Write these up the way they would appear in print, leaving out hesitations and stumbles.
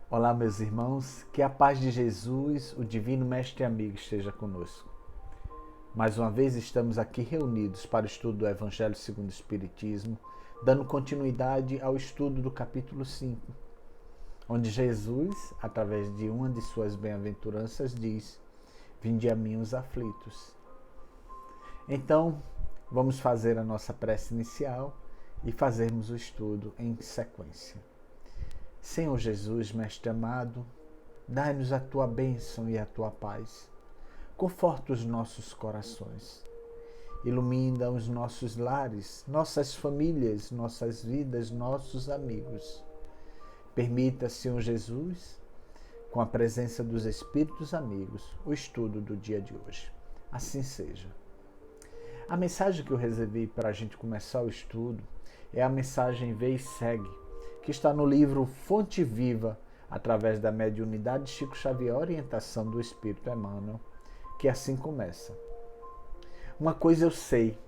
Olá, meus irmãos, que a paz de Jesus, o Divino Mestre e Amigo, esteja conosco. Mais uma vez estamos aqui reunidos para o estudo do Evangelho segundo o Espiritismo, dando continuidade ao estudo do capítulo 5, onde Jesus, através de uma de suas bem-aventuranças, diz: Vinde a mim os aflitos. Então, vamos fazer a nossa prece inicial e fazermos o estudo em sequência. Senhor Jesus, Mestre amado, dai-nos a tua bênção e a tua paz. Conforta os nossos corações. Ilumina os nossos lares, nossas famílias, nossas vidas, nossos amigos. Permita, Senhor Jesus, com a presença dos Espíritos amigos, o estudo do dia de hoje. Assim seja. A mensagem que eu reservei para a gente começar o estudo é a mensagem Vê e Segue, que está no livro Fonte Viva, através da mediunidade de Chico Xavier, orientação do Espírito Emmanuel, que assim começa. Uma coisa eu sei,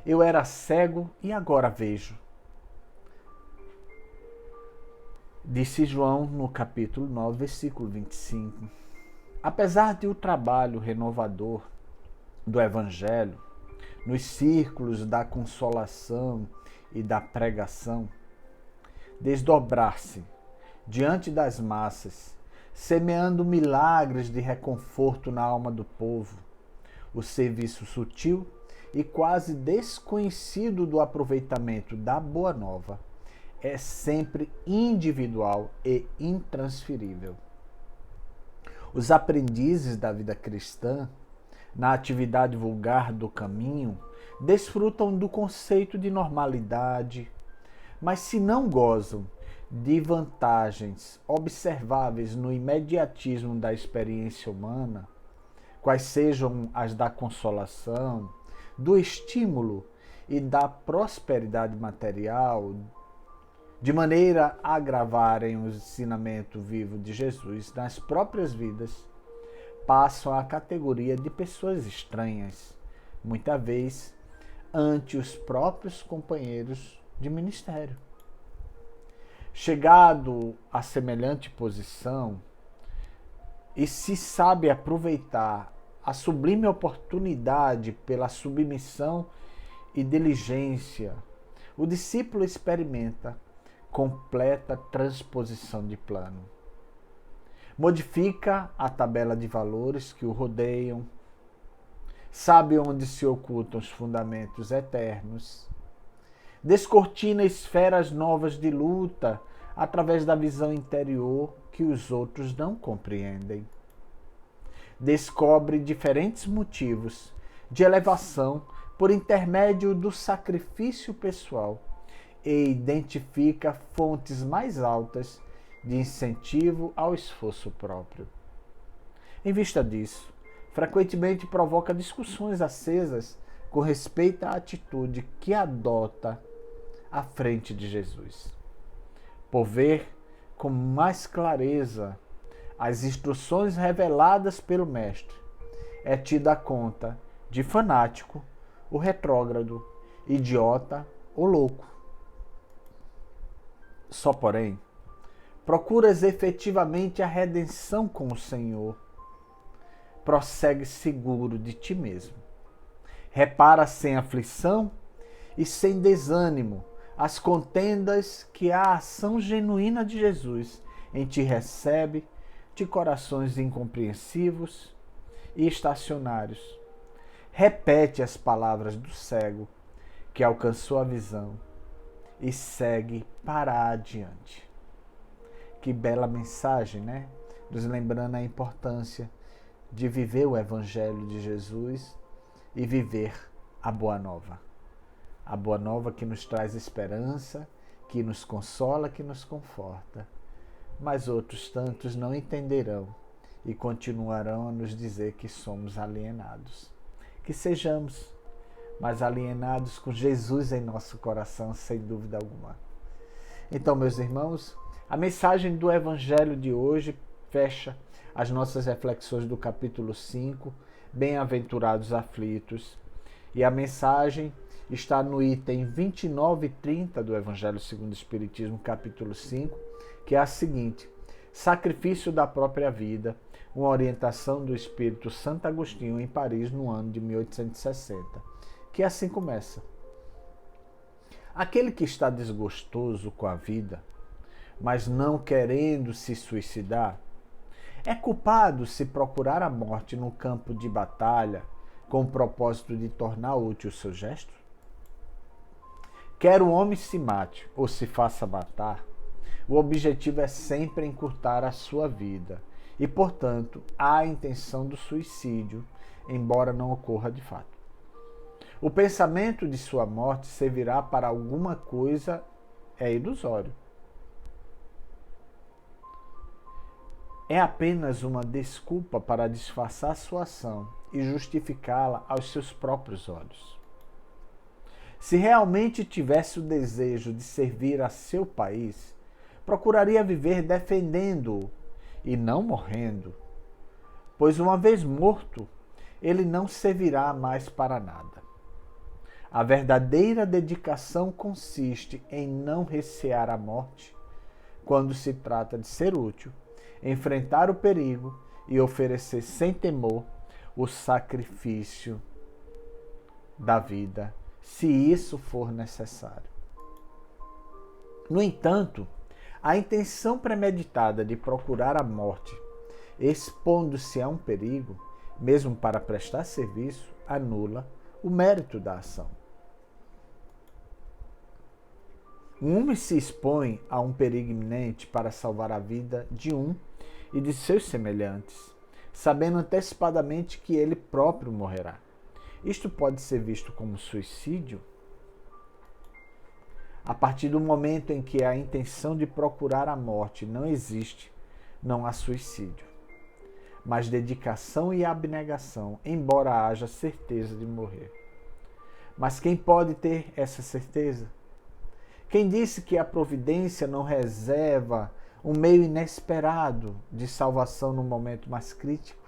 eu era cego e agora vejo. Disse João no capítulo 9, versículo 25. Apesar de o trabalho renovador do Evangelho, nos círculos da consolação e da pregação, desdobrar-se diante das massas, semeando milagres de reconforto na alma do povo, o serviço sutil e quase desconhecido do aproveitamento da Boa Nova é sempre individual e intransferível. Os aprendizes da vida cristã, na atividade vulgar do caminho, desfrutam do conceito de normalidade, mas se não gozam de vantagens observáveis no imediatismo da experiência humana, quais sejam as da consolação, do estímulo e da prosperidade material, de maneira a agravarem o ensinamento vivo de Jesus nas próprias vidas, passam à categoria de pessoas estranhas, muitas vezes ante os próprios companheiros de ministério. Chegado a semelhante posição, e se sabe aproveitar a sublime oportunidade pela submissão e diligência, o discípulo experimenta completa transposição de plano. Modifica a tabela de valores que o rodeiam, sabe onde se ocultam os fundamentos eternos, descortina esferas novas de luta através da visão interior que os outros não compreendem. Descobre diferentes motivos de elevação por intermédio do sacrifício pessoal e identifica fontes mais altas de incentivo ao esforço próprio. Em vista disso, frequentemente provoca discussões acesas com respeito à atitude que adota à frente de Jesus. Por ver com mais clareza as instruções reveladas pelo Mestre, é tida a conta de fanático, o retrógrado, idiota ou louco. Só porém, procuras efetivamente a redenção com o Senhor, prossegue seguro de ti mesmo. Repara sem aflição e sem desânimo as contendas que a ação genuína de Jesus em ti recebe de corações incompreensivos e estacionários. Repete as palavras do cego que alcançou a visão e segue para adiante. Que bela mensagem, né? Nos lembrando a importância de viver o Evangelho de Jesus e viver a Boa Nova. A Boa Nova que nos traz esperança, que nos consola, que nos conforta. Mas outros tantos não entenderão e continuarão a nos dizer que somos alienados. Que sejamos, mas alienados com Jesus em nosso coração, sem dúvida alguma. Então, meus irmãos, a mensagem do Evangelho de hoje fecha as nossas reflexões do capítulo 5, Bem-aventurados aflitos. E a mensagem está no item 29 e 30 do Evangelho segundo o Espiritismo, capítulo 5, que é a seguinte: Sacrifício da própria vida, uma orientação do espírito Santo Agostinho em Paris no ano de 1860, que assim começa. Aquele que está desgostoso com a vida, mas não querendo se suicidar, é culpado se procurar a morte no campo de batalha com o propósito de tornar útil o seu gesto? Quer o homem se mate ou se faça matar, o objetivo é sempre encurtar a sua vida e, portanto, há a intenção do suicídio, embora não ocorra de fato. O pensamento de sua morte servirá para alguma coisa é ilusório. É apenas uma desculpa para disfarçar sua ação e justificá-la aos seus próprios olhos. Se realmente tivesse o desejo de servir a seu país, procuraria viver defendendo-o e não morrendo, pois uma vez morto, ele não servirá mais para nada. A verdadeira dedicação consiste em não recear a morte quando se trata de ser útil, enfrentar o perigo e oferecer sem temor o sacrifício da vida, se isso for necessário. No entanto, a intenção premeditada de procurar a morte, expondo-se a um perigo, mesmo para prestar serviço, anula o mérito da ação. Um homem se expõe a um perigo iminente para salvar a vida de um e de seus semelhantes, sabendo antecipadamente que ele próprio morrerá. Isto pode ser visto como suicídio? A partir do momento em que a intenção de procurar a morte não existe, não há suicídio, mas dedicação e abnegação, embora haja certeza de morrer. Mas quem pode ter essa certeza? Quem disse que a providência não reserva um meio inesperado de salvação no momento mais crítico?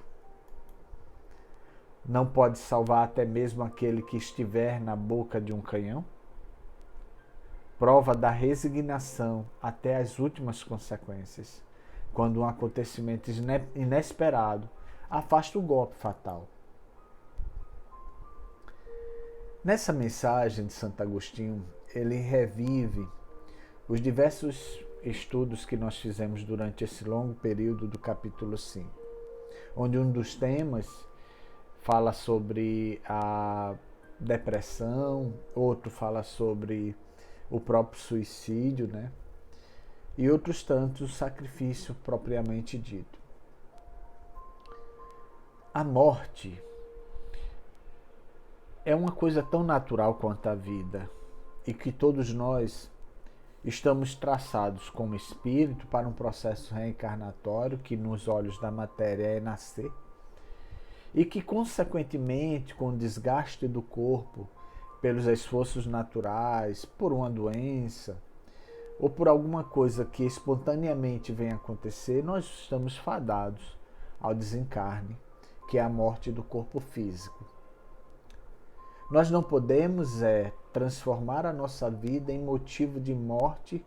Não pode salvar até mesmo aquele que estiver na boca de um canhão? Prova da resignação até as últimas consequências, quando um acontecimento inesperado afasta o golpe fatal. Nessa mensagem de Santo Agostinho, ele revive os diversos estudos que nós fizemos durante esse longo período do capítulo 5, onde um dos temas fala sobre a depressão, outro fala sobre o próprio suicídio, né? E outros tantos o sacrifício propriamente dito. A morte é uma coisa tão natural quanto a vida e que todos nós estamos traçados como espírito para um processo reencarnatório que nos olhos da matéria é nascer e que, consequentemente, com o desgaste do corpo pelos esforços naturais, por uma doença ou por alguma coisa que espontaneamente vem acontecer, nós estamos fadados ao desencarne, que é a morte do corpo físico. Nós não podemos transformar a nossa vida em motivo de morte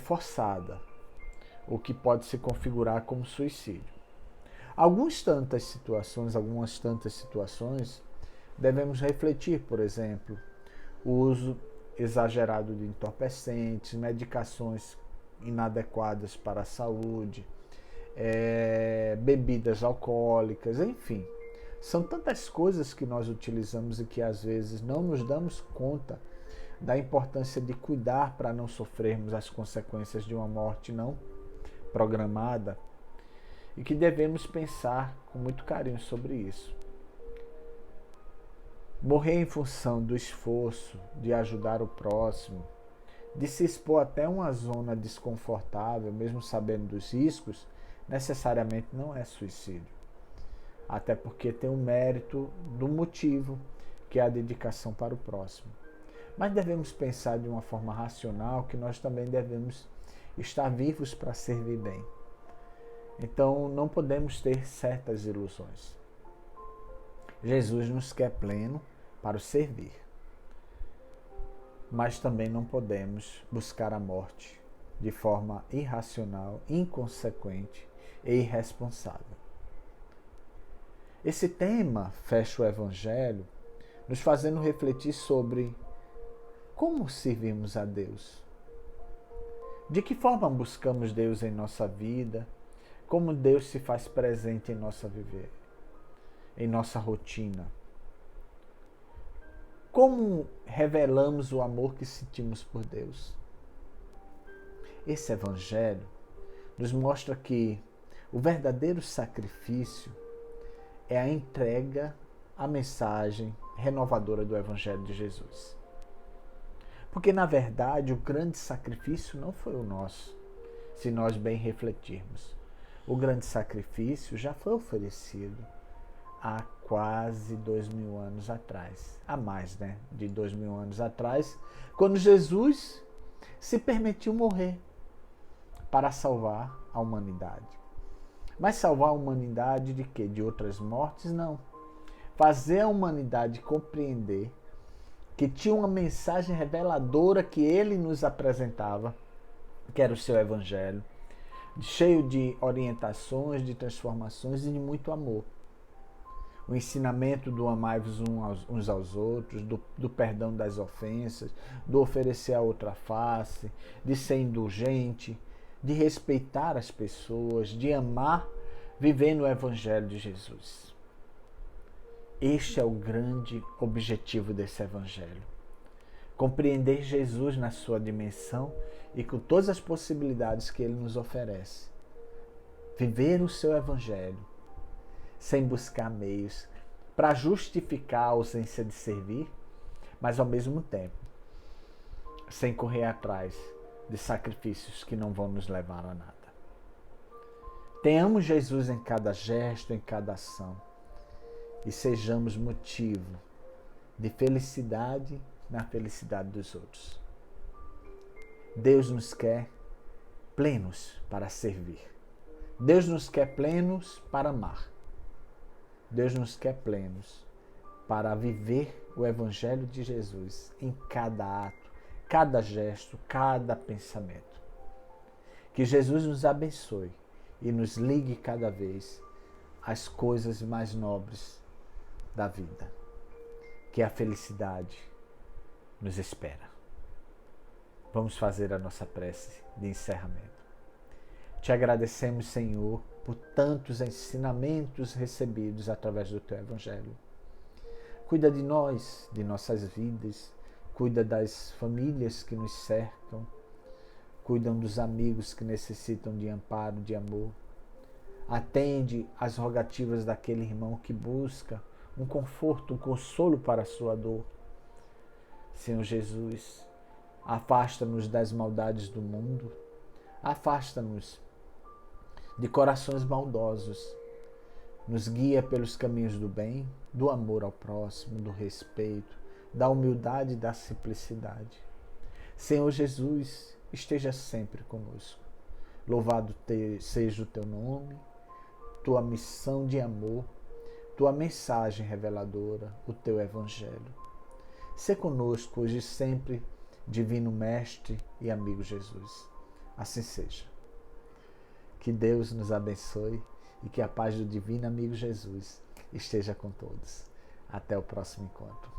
forçada, o que pode se configurar como suicídio. Algumas tantas situações, devemos refletir, por exemplo, o uso exagerado de entorpecentes, medicações inadequadas para a saúde, bebidas alcoólicas, enfim. São tantas coisas que nós utilizamos e que às vezes não nos damos conta da importância de cuidar para não sofrermos as consequências de uma morte não programada e que devemos pensar com muito carinho sobre isso. Morrer em função do esforço de ajudar o próximo, de se expor até uma zona desconfortável, mesmo sabendo dos riscos, necessariamente não é suicídio. Até porque tem o mérito do motivo, que é a dedicação para o próximo. Mas devemos pensar de uma forma racional que nós também devemos estar vivos para servir bem. Então não podemos ter certas ilusões. Jesus nos quer pleno para o servir. Mas também não podemos buscar a morte de forma irracional, inconsequente e irresponsável. Esse tema fecha o Evangelho nos fazendo refletir sobre como servimos a Deus. De que forma buscamos Deus em nossa vida? Como Deus se faz presente em nossa viver, em nossa rotina? Como revelamos o amor que sentimos por Deus? Esse Evangelho nos mostra que o verdadeiro sacrifício é a entrega à mensagem renovadora do Evangelho de Jesus. Porque, na verdade, o grande sacrifício não foi o nosso, se nós bem refletirmos. O grande sacrifício já foi oferecido há quase 2000 anos atrás. Há mais, de 2000 anos atrás, quando Jesus se permitiu morrer para salvar a humanidade. Mas salvar a humanidade de quê? De outras mortes? Não. Fazer a humanidade compreender que tinha uma mensagem reveladora que ele nos apresentava, que era o seu Evangelho, cheio de orientações, de transformações e de muito amor. O ensinamento do amai-vos uns aos outros, do perdão das ofensas, do oferecer a outra face, de ser indulgente, de respeitar as pessoas, de amar, vivendo o Evangelho de Jesus. Este é o grande objetivo desse Evangelho. Compreender Jesus na sua dimensão e com todas as possibilidades que ele nos oferece. Viver o seu Evangelho sem buscar meios para justificar a ausência de servir, mas ao mesmo tempo sem correr atrás de sacrifícios que não vão nos levar a nada. Tenhamos Jesus em cada gesto, em cada ação e sejamos motivo de felicidade na felicidade dos outros. Deus nos quer plenos para servir. Deus nos quer plenos para amar. Deus nos quer plenos para viver o Evangelho de Jesus em cada ato, cada gesto, cada pensamento. Que Jesus nos abençoe e nos ligue cada vez às coisas mais nobres da vida. Que a felicidade nos espera. Vamos fazer a nossa prece de encerramento. Te agradecemos, Senhor, por tantos ensinamentos recebidos através do Teu Evangelho. Cuida de nós, de nossas vidas, cuida das famílias que nos cercam, cuidam dos amigos que necessitam de amparo, de amor. Atende às rogativas daquele irmão que busca um conforto, um consolo para a sua dor. Senhor Jesus, afasta-nos das maldades do mundo, afasta-nos de corações maldosos, nos guia pelos caminhos do bem, do amor ao próximo, do respeito, da humildade e da simplicidade. Senhor Jesus, esteja sempre conosco. Louvado seja o Teu nome, Tua missão de amor, Tua mensagem reveladora, o Teu Evangelho. Sê conosco hoje e sempre, Divino Mestre e amigo Jesus. Assim seja. Que Deus nos abençoe e que a paz do Divino Amigo Jesus esteja com todos. Até o próximo encontro.